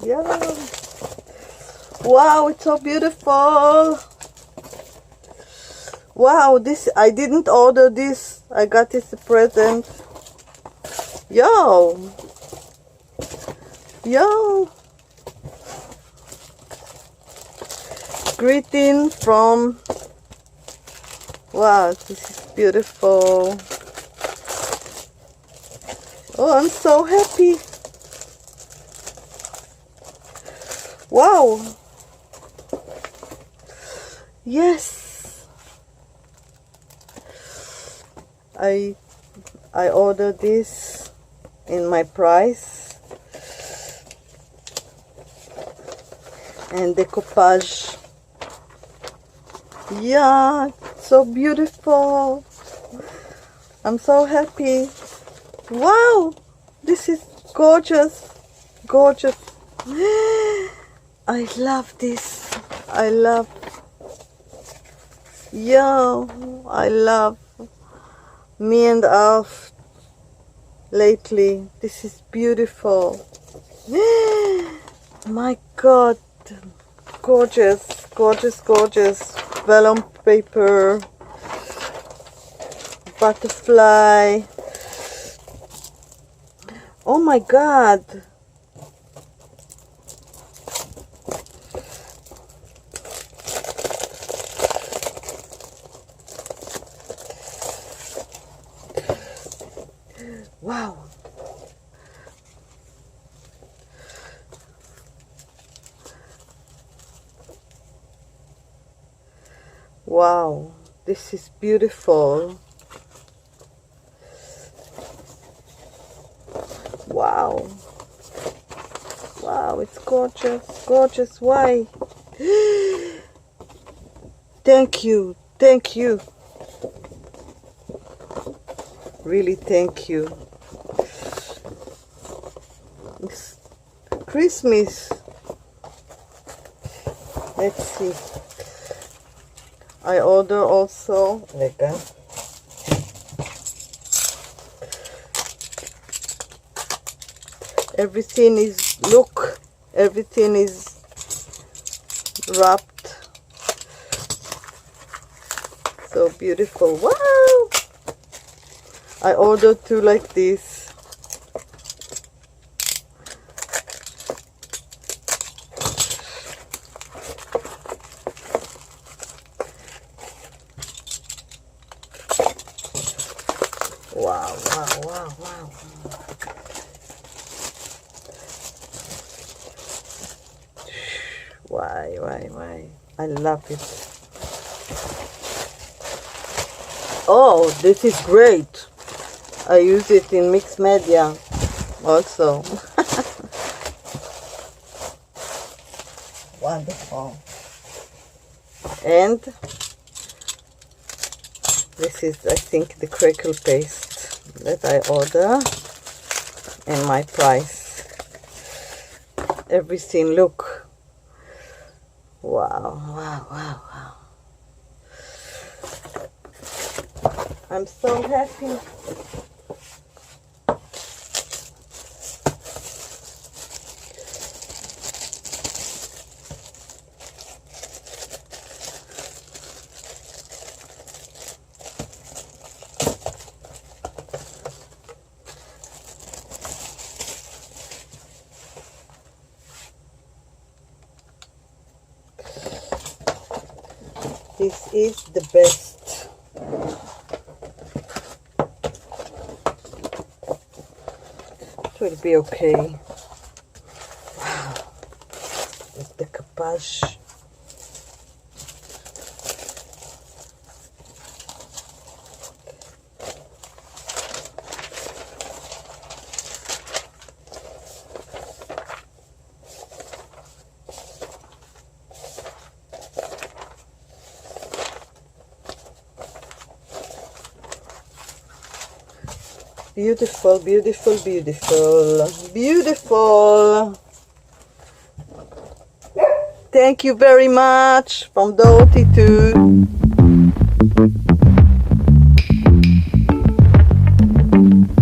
Yeah. Wow, it's so beautiful. Wow, this, I didn't order this. I got this a present. Yo. Yo. Greeting from, wow, this is beautiful. Oh, I'm so happy. Wow. Yes. I ordered this in my price. And decoupage. Yeah, so beautiful. I'm so happy. Wow, this is gorgeous. Gorgeous. I love this. I love. Yeah, I love me and Alf lately. This is beautiful. My God. Gorgeous, gorgeous, gorgeous. Vellum paper. Butterfly. Oh my God. Wow. Wow, this is beautiful. Wow. Wow, it's gorgeous, gorgeous. Why? Thank you, thank you. Really, thank you. It's Christmas. Let's see. I order also. Lecker. Everything is, look, everything is wrapped. So beautiful. Wow! I ordered two like this. Wow, wow, wow, wow. Why? I love it. Oh, this is great. I use it in mixed media also. Wonderful. And this is, I think, the crackle paste that I order and my price. Everything, look. Wow. I'm so happy. This is the best. It will be okay. Wow. With the capache. Beautiful, beautiful, beautiful, beautiful. Thank you very much from Dorothy too.